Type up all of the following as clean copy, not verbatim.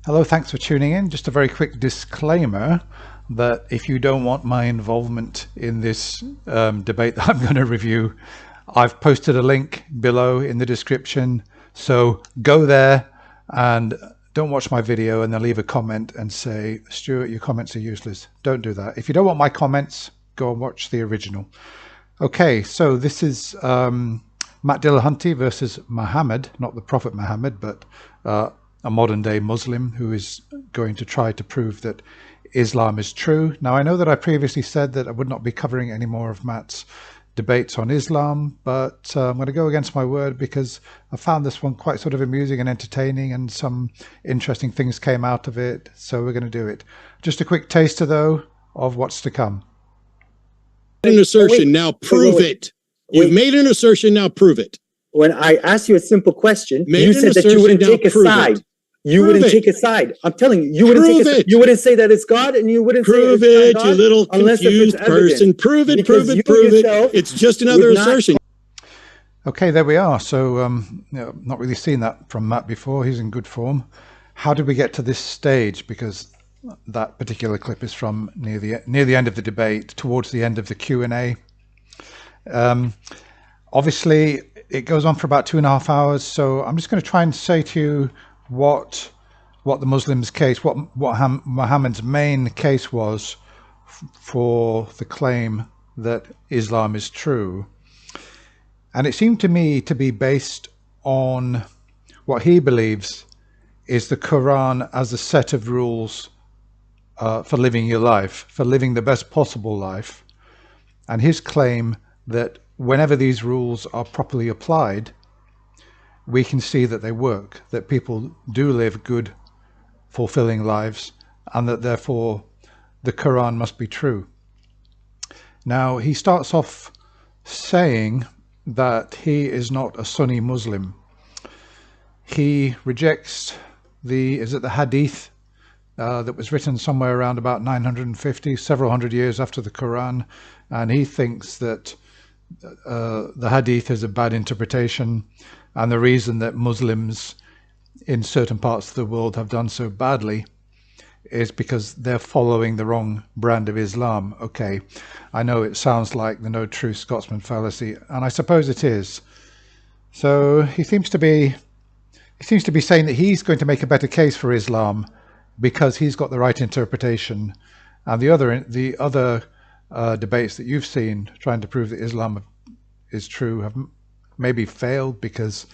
Hello, thanks for tuning in. Just a very quick disclaimer that if you don't want my involvement in this debate that I'm going to review, I've posted a link below in the description. So go there and don't watch my video and then leave a comment and say, Stuart, your comments are useless. Don't do that. If you don't want my comments, go and watch the original. Okay, so this is Matt Dillahunty versus Muhammad, not the Prophet Muhammad, but a modern day Muslim who is going to try to prove that Islam is true. Now, I know that I previously said that I would not be covering any more of Matt's debates on Islam, but I'm going to go against my word because I found this one quite sort of amusing and entertaining, and some interesting things came out of it. So we're going to do it. Just a quick taster, though, of what's to come. An assertion, now prove it. You've made an assertion, now prove it. When I asked you a simple question, you said that you wouldn't take a side. You wouldn't take a side. I'm telling you, you wouldn't take a side. You wouldn't say that it's God, and you wouldn't say it's not God, you little confused person. Prove it, prove it, prove it. It's just another assertion. Okay, there we are. So, not really seen that from Matt before. He's in good form. How did we get to this stage? Because that particular clip is from near the end of the debate, towards the end of the Q&A. Obviously, it goes on for about 2.5 hours. So I'm just going to try and say to you what the Muslims' case, what Muhammad's main case was for the claim that Islam is true. And it seemed to me to be based on what he believes is the Quran as a set of rules for living your life, for living the best possible life. And his claim that whenever these rules are properly applied, we can see that they work, that people do live good, fulfilling lives, and that therefore the Quran must be true. Now, he starts off saying that he is not a Sunni Muslim. He rejects the Hadith that was written somewhere around about 950, several hundred years after the Quran, and he thinks that the Hadith is a bad interpretation, and the reason that Muslims in certain parts of the world have done so badly is because they're following the wrong brand of Islam. Okay, I know it sounds like the no true Scotsman fallacy, and I suppose it is. So he seems to be saying that he's going to make a better case for Islam because he's got the right interpretation, and the other debates that you've seen trying to prove that Islam is true have maybe failed because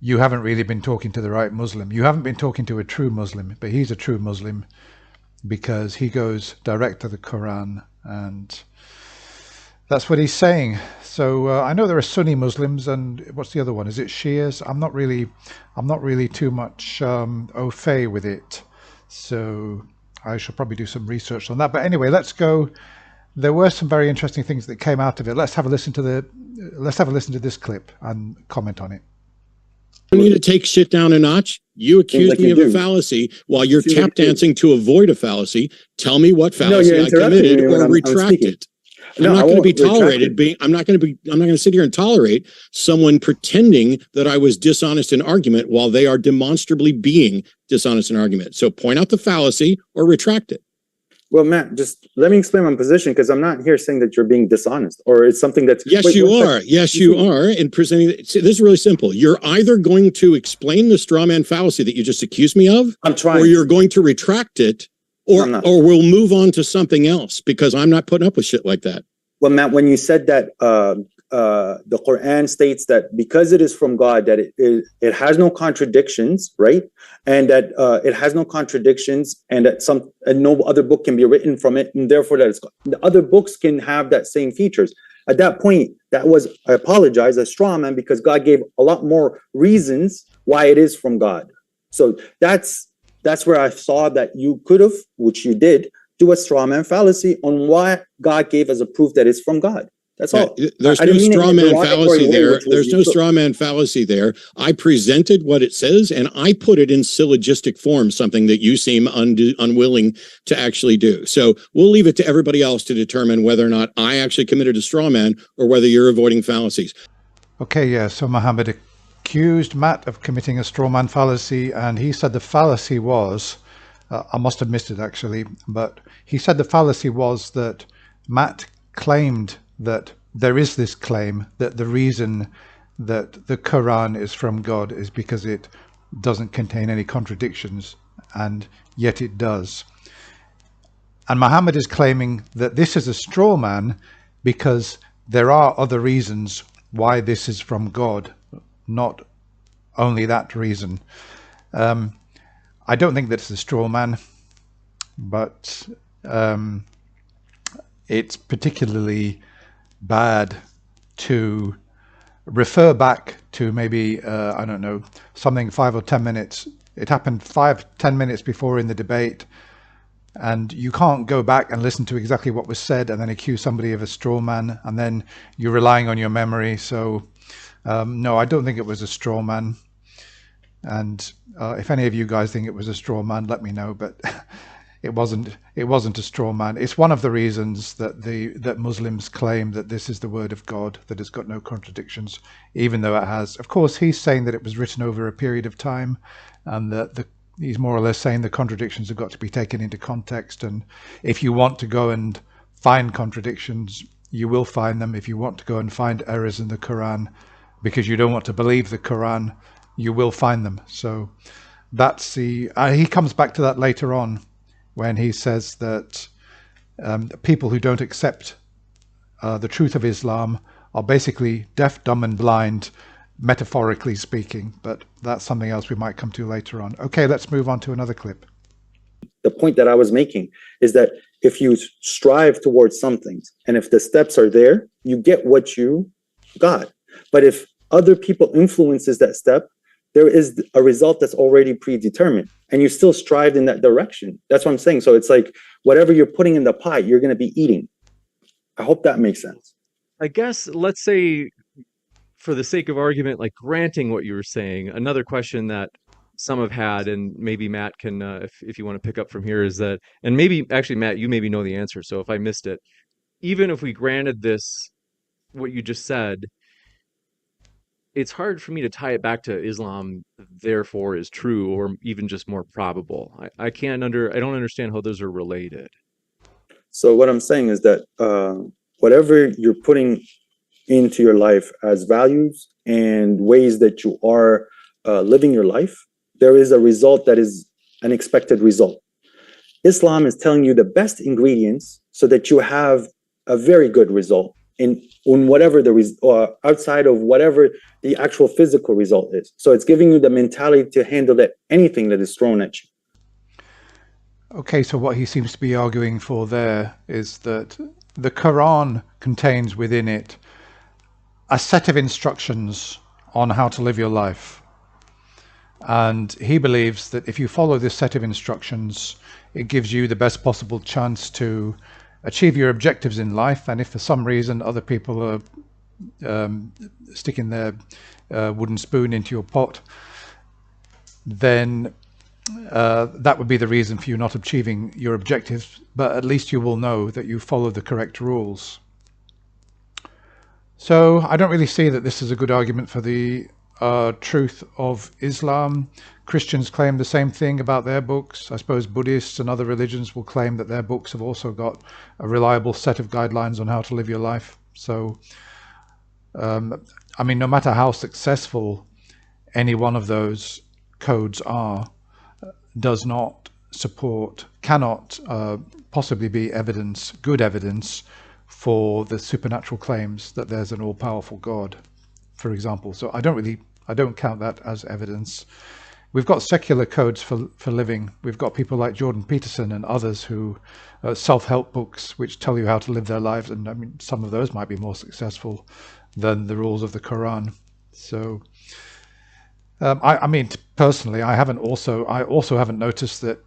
you haven't really been talking to the right Muslim. You haven't been talking to a true Muslim, but he's a true Muslim because he goes direct to the Quran, and that's what he's saying. So I know there are Sunni Muslims, and what's the other one? Is it Shias? I'm not really too much au fait with it, so I should probably do some research on that. But anyway, let's go. There were some very interesting things that came out of it. Let's have a listen to this clip and comment on it. I need to take shit down a notch. You accuse me of a fallacy while you're tap dancing to avoid a fallacy. Tell me what fallacy I committed or retract it. I'm not going to be tolerated I'm not going to sit here and tolerate someone pretending that I was dishonest in argument while they are demonstrably being dishonest in argument. So point out the fallacy or retract it. Well, Matt, just let me explain my position, because I'm not here saying that you're being dishonest or it's something that's... Yes, you are. Yes, you are. In presenting, see, this is really simple. You're either going to explain the straw man fallacy that you just accused me of, I'm trying, or you're going to retract it, or we'll move on to something else, because I'm not putting up with shit like that. Well, Matt, when you said that the Quran states that because it is from God, that it has no contradictions, right? And that it has no contradictions, and that no other book can be written from it, and therefore that the other books can have that same features. At that point, that was, I apologize, a straw man, because God gave a lot more reasons why it is from God. So that's where I saw that you could have, which you did, do a straw man fallacy on what God gave as a proof that it's from God. That's all. There's no straw man fallacy there. There's no straw man fallacy there. I presented what it says, and I put it in syllogistic form, something that you seem unwilling to actually do. So we'll leave it to everybody else to determine whether or not I actually committed a straw man or whether you're avoiding fallacies. Okay, yeah. So Muhammad accused Matt of committing a straw man fallacy, and he said the fallacy was, I must have missed it actually, but he said the fallacy was that Matt claimed that there is this claim that the reason that the Quran is from God is because it doesn't contain any contradictions, and yet it does. And Muhammad is claiming that this is a straw man because there are other reasons why this is from God, not only that reason. I don't think that's a straw man, but it's particularly bad to refer back to maybe, I don't know, something 5 or 10 minutes. It happened 5-10 minutes before in the debate, and you can't go back and listen to exactly what was said and then accuse somebody of a straw man, and then you're relying on your memory. So no, I don't think it was a straw man. And if any of you guys think it was a straw man, let me know. But it wasn't a straw man. It's one of the reasons that Muslims claim that this is the word of God, that it's got no contradictions, even though it has. Of course, he's saying that it was written over a period of time, and that he's more or less saying the contradictions have got to be taken into context. And if you want to go and find contradictions, you will find them. If you want to go and find errors in the Quran because you don't want to believe the Quran, you will find them. So that's the he comes back to that later on when he says that people who don't accept the truth of Islam are basically deaf, dumb, and blind, metaphorically speaking. But that's something else we might come to later on. Okay, let's move on to another clip. The point that I was making is that if you strive towards something, and if the steps are there, you get what you got. But if other people influences that step, there is a result that's already predetermined, and you still strive in that direction. That's what I'm saying. So it's like whatever you're putting in the pie, you're going to be eating. I hope that makes sense. I guess, let's say, for the sake of argument, like granting what you were saying, another question that some have had, and maybe Matt can, if you want to pick up from here, is that, and maybe actually Matt, you maybe know the answer. So if I missed it, even if we granted this, what you just said, it's hard for me to tie it back to Islam, therefore is true, or even just more probable. I don't understand how those are related. So what I'm saying is that whatever you're putting into your life as values and ways that you are living your life, there is a result that is an expected result. Islam is telling you the best ingredients so that you have a very good result in whatever outside of whatever the actual physical result is. So it's giving you the mentality to handle anything that is thrown at you. Okay, so what he seems to be arguing for there is that the Quran contains within it a set of instructions on how to live your life. And he believes that if you follow this set of instructions, it gives you the best possible chance to achieve your objectives in life. And if for some reason other people are sticking their wooden spoon into your pot, then that would be the reason for you not achieving your objectives, but at least you will know that you follow the correct rules. So I don't really see that this is a good argument for the truth of Islam. Christians claim the same thing about their books. I suppose Buddhists and other religions will claim that their books have also got a reliable set of guidelines on how to live your life. So, I mean, no matter how successful any one of those codes are, does not support, cannot possibly be evidence, good evidence, for the supernatural claims that there's an all-powerful God, for example. So I don't count that as evidence. We've got secular codes for living. We've got people like Jordan Peterson and others who self-help books which tell you how to live their lives, and I mean some of those might be more successful than the rules of the Quran. So I mean personally, I also haven't noticed that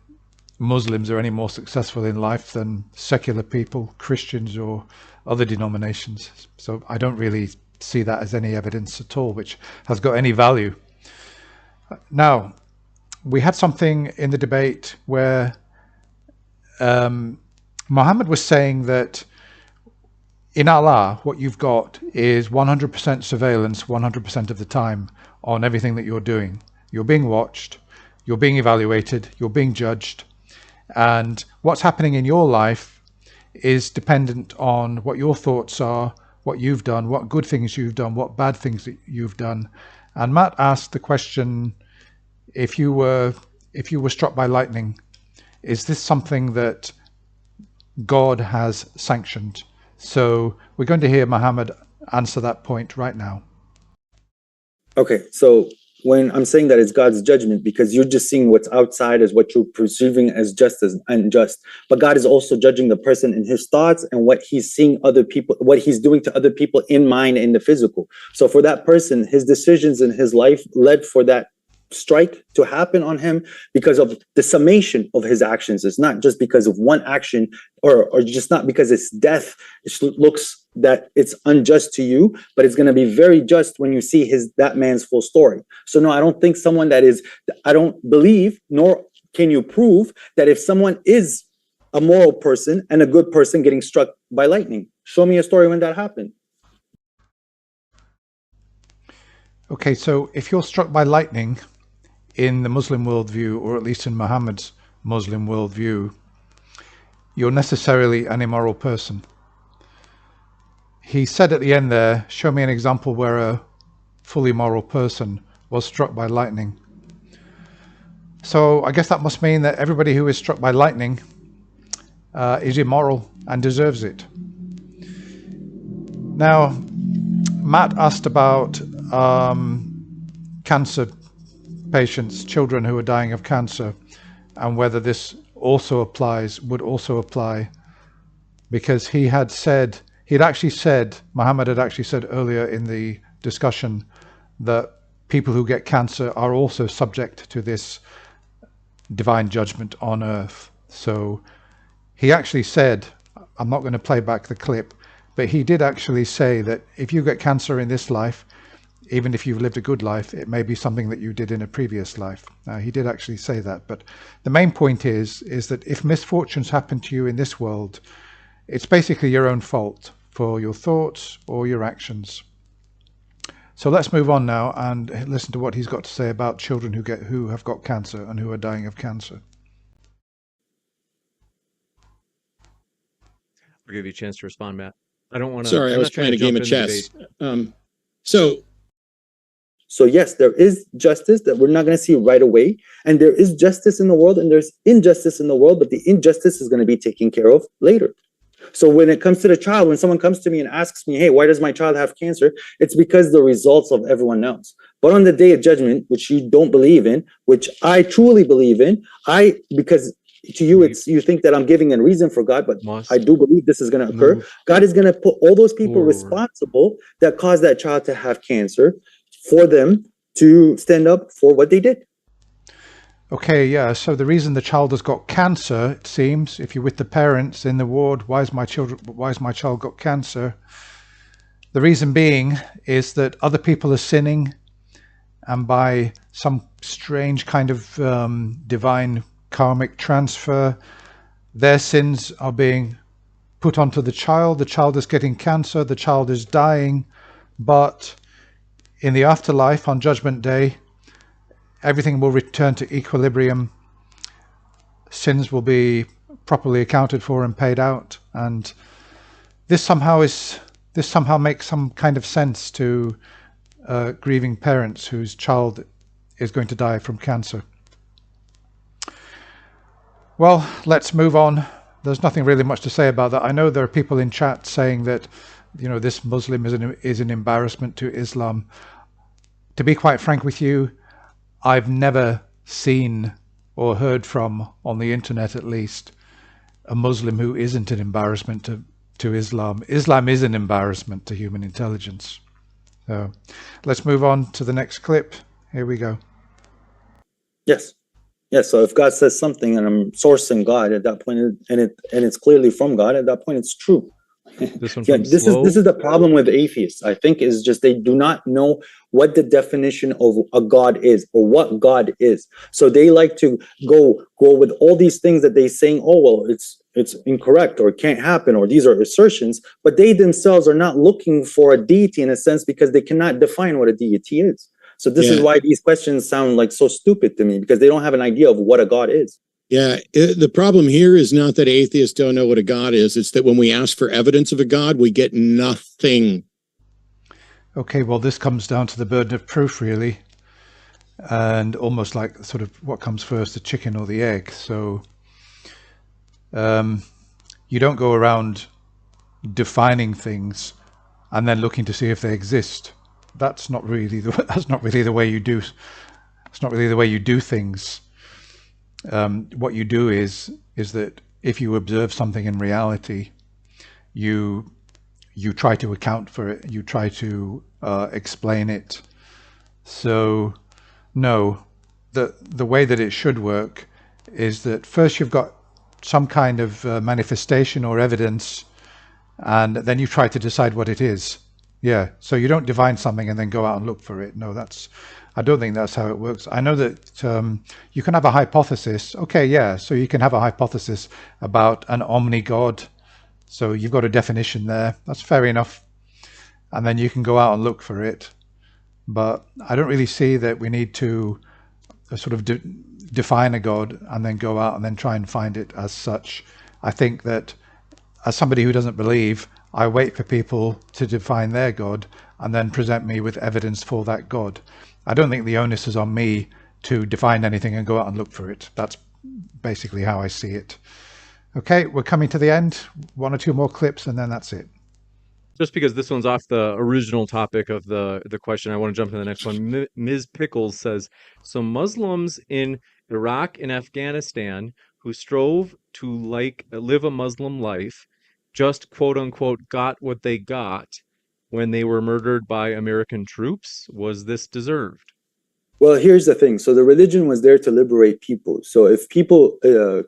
Muslims are any more successful in life than secular people, Christians or other denominations. So I don't really see that as any evidence at all which has got any value. Now, we had something in the debate where Muhammad was saying that in Allah, what you've got is 100% surveillance 100% of the time on everything that you're doing. You're being watched, you're being evaluated, you're being judged, and what's happening in your life is dependent on what your thoughts are, what you've done, what good things you've done, what bad things that you've done. And Matt asked the question, if you were struck by lightning, is this something that God has sanctioned? So we're going to hear Muhammad answer that point right now. Okay, so when I'm saying that it's God's judgment, because you're just seeing what's outside as what you're perceiving as just as unjust, but God is also judging the person in his thoughts and what he's seeing other people, what he's doing to other people in mind, in the physical. So for that person, his decisions in his life led for that strike to happen on him because of the summation of his actions. It's not just because of one action, or just not because it's death. It looks that it's unjust to you, but it's going to be very just when you see that man's full story. So no, I don't think someone that is, I don't believe, nor can you prove that if someone is a moral person and a good person getting struck by lightning. Show me a story when that happened. Okay, so if you're struck by lightning in the Muslim worldview, or at least in Muhammad's Muslim worldview, you're necessarily an immoral person. He said at the end there, show me an example where a fully moral person was struck by lightning. So I guess that must mean that everybody who is struck by lightning is immoral and deserves it. Now, Matt asked about cancer patients, children who are dying of cancer, and whether this also would also apply, because Muhammad had actually said earlier in the discussion that people who get cancer are also subject to this divine judgment on earth. So he actually said, I'm not going to play back the clip, but he did actually say that if you get cancer in this life, even if you've lived a good life, it may be something that you did in a previous life. He did actually say that. But the main point is that if misfortunes happen to you in this world, it's basically your own fault for your thoughts or your actions. So let's move on now and listen to what he's got to say about children who have got cancer and who are dying of cancer. I'll give you a chance to respond, Matt. I don't want to. Sorry, I was playing a game of chess. So yes, there is justice that we're not going to see right away. And there is justice in the world and there's injustice in the world, but the injustice is going to be taken care of later. So when it comes to the child, when someone comes to me and asks me, hey, why does my child have cancer? It's because the results of everyone knows. But on the day of judgment, which you don't believe in, which I truly believe in, because to you, you think that I'm giving a reason for God, but I do believe this is going to occur. God is going to put all those people responsible that caused that child to have cancer for them to stand up for what they did. Okay, yeah, so the reason the child has got cancer, it seems, if you're with the parents in the ward, why has my child got cancer? The reason being is that other people are sinning, and by some strange kind of divine karmic transfer, their sins are being put onto the child is getting cancer, the child is dying, but in the afterlife, on Judgment Day, everything will return to equilibrium. Sins will be properly accounted for and paid out, and this somehow makes some kind of sense to grieving parents whose child is going to die from cancer. Well, let's move on. There's nothing really much to say about that. I know there are people in chat saying that, you know, this Muslim is an embarrassment to Islam. To be quite frank with you, I've never seen or heard from, on the internet at least, a Muslim who isn't an embarrassment to Islam. Islam is an embarrassment to human intelligence. So let's move on to the next clip. Here we go. Yes. Yes. So if God says something and I'm sourcing God at that point, and it's clearly from God, at that point it's true. This one this is the problem with atheists, I think, is just they do not know what the definition of a God is or what God is. So they like to go with all these things that they saying, oh well, it's incorrect or it can't happen, or these are assertions, but they themselves are not looking for a deity in a sense because they cannot define what a deity is. So this is why these questions sound like so stupid to me, because they don't have an idea of what a God is. Yeah, the problem here is not that atheists don't know what a God is. It's that when we ask for evidence of a God, we get nothing. Okay, well, this comes down to the burden of proof, really, and almost like sort of what comes first, the chicken or the egg. So you don't go around defining things and then looking to see if they exist. That's not really the way you do. It's not really the way you do things. What you do is that if you observe something in reality, you try to account for it. You try to explain it. So, no, the way that it should work is that first you've got some kind of manifestation or evidence, and then you try to decide what it is. Yeah, so you don't divine something and then go out and look for it. No, I don't think that's how it works. I know that you can have a hypothesis. Okay, yeah, so you can have a hypothesis about an omni-God. So you've got a definition there. That's fair enough. And then you can go out and look for it. But I don't really see that we need to sort of define a God and then go out and then try and find it as such. I think that as somebody who doesn't believe, I wait for people to define their God and then present me with evidence for that God. I don't think the onus is on me to define anything and go out and look for it. That's basically how I see it. Okay, we're coming to the end. One or two more clips and then that's it. Just because this one's off the original topic of the question, I want to jump to the next one. Ms. Pickles says, so Muslims in Iraq and Afghanistan who strove to live a Muslim life just quote unquote got what they got when they were murdered by American troops. Was this deserved? Well, here's the thing. So the religion was there to liberate people. So if people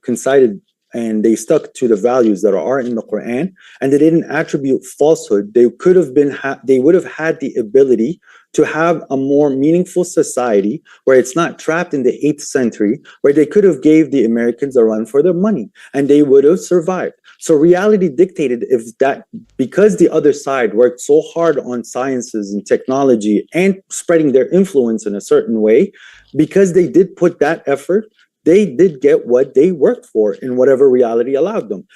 coincided and they stuck to the values that are in the Quran and they didn't attribute falsehood, they could have been they would have had the ability to have a more meaningful society where it's not trapped in the 8th century, where they could have gave the Americans a run for their money and they would have survived. So reality dictated because the other side worked so hard on sciences and technology and spreading their influence in a certain way, because they did put that effort, they did get what they worked for in whatever reality allowed them.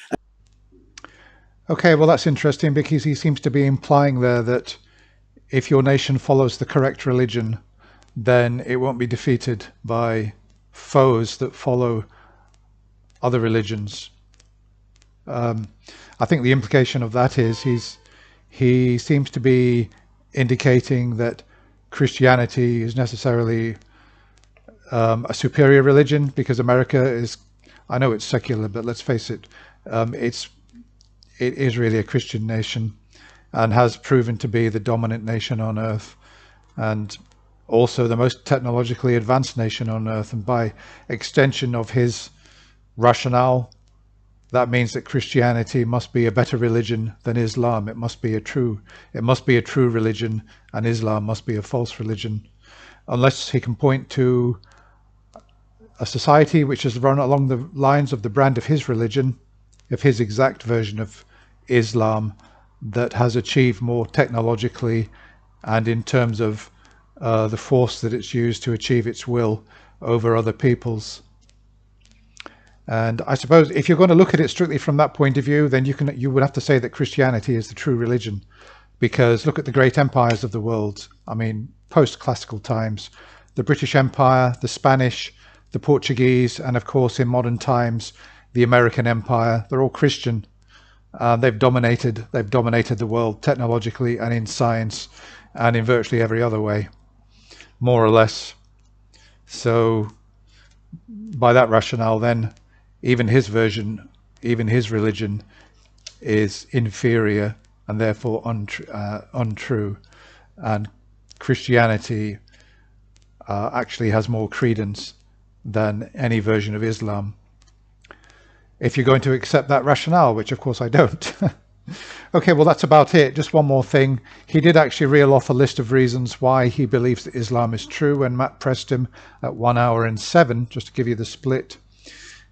Okay, well, that's interesting because he seems to be implying there that if your nation follows the correct religion, then it won't be defeated by foes that follow other religions. I think the implication of that is he seems to be indicating that Christianity is necessarily a superior religion because America is, I know it's secular, but let's face it, it is really a Christian nation and has proven to be the dominant nation on earth and also the most technologically advanced nation on earth. And by extension of his rationale, that means that Christianity must be a better religion than Islam. It must be a true religion, and Islam must be a false religion. Unless he can point to a society which has run along the lines of the brand of his religion, of his exact version of Islam, that has achieved more technologically and in terms of the force that it's used to achieve its will over other peoples. And I suppose if you're going to look at it strictly from that point of view, then you would have to say that Christianity is the true religion, because look at the great empires of the world. I mean, post-classical times, the British Empire, the Spanish, the Portuguese, and of course in modern times, the American Empire. They're all Christian. They've dominated the world technologically and in science and in virtually every other way, more or less. So by that rationale, then even his religion is inferior and therefore untrue, and Christianity actually has more credence than any version of Islam, if you're going to accept that rationale, which of course I don't. Okay, well, that's about it. Just one more thing. He did actually reel off a list of reasons why he believes that Islam is true when Matt pressed him at 1 hour and 7, just to give you the split.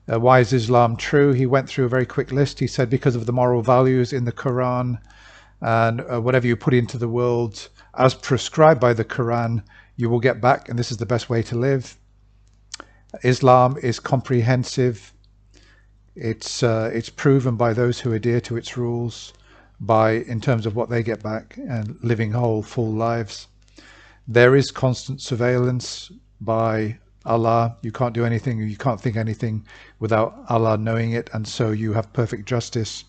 Why is Islam true? He went through a very quick list. He said because of the moral values in the Quran, and whatever you put into the world as prescribed by the Quran, you will get back, and this is the best way to live. Islam is comprehensive. It's proven by those who adhere to its rules, in terms of what they get back and living whole, full lives. There is constant surveillance by Allah. You can't do anything, you can't think anything without Allah knowing it, and so you have perfect justice,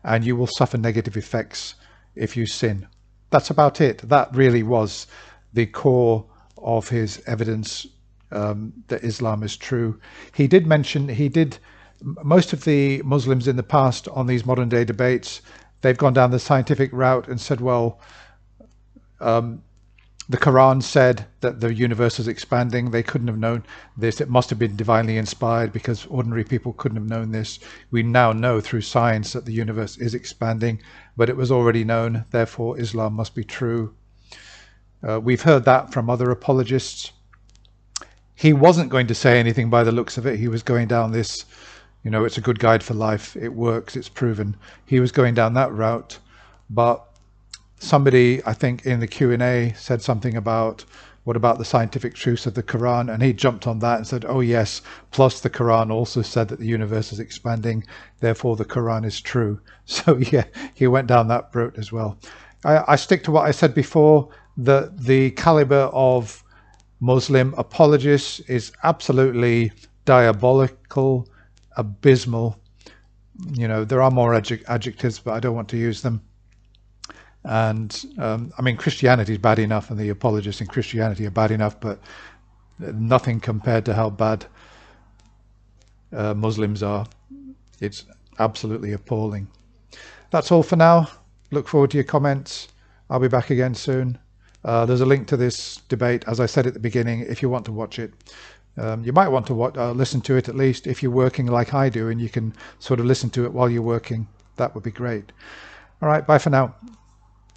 and you will suffer negative effects if you sin. That's about it. That really was the core of his evidence that Islam is true. He did mention, most of the Muslims in the past on these modern day debates, they've gone down the scientific route and said, well, the Quran said that the universe is expanding. They couldn't have known this. It must have been divinely inspired because ordinary people couldn't have known this. We now know through science that the universe is expanding, but it was already known. Therefore, Islam must be true. We've heard that from other apologists. He wasn't going to say anything by the looks of it. He was going down this, it's a good guide for life. It works. It's proven. He was going down that route, but somebody, I think in the Q&A, said something about, what about the scientific truths of the Quran? And he jumped on that and said, oh yes, plus the Quran also said that the universe is expanding, therefore the Quran is true. So yeah, he went down that route as well. I stick to what I said before, that the caliber of Muslim apologists is absolutely diabolical, abysmal. There are more adjectives, but I don't want to use them. And I mean, Christianity is bad enough, and the apologists in Christianity are bad enough, but nothing compared to how bad Muslims are. It's absolutely appalling. That's all for now. Look forward to your comments. I'll be back again soon. There's a link to this debate, as I said at the beginning, if you want to watch it. You might want to listen to it, at least if you're working like I do, and you can sort of listen to it while you're working. That would be great. All right, bye for now.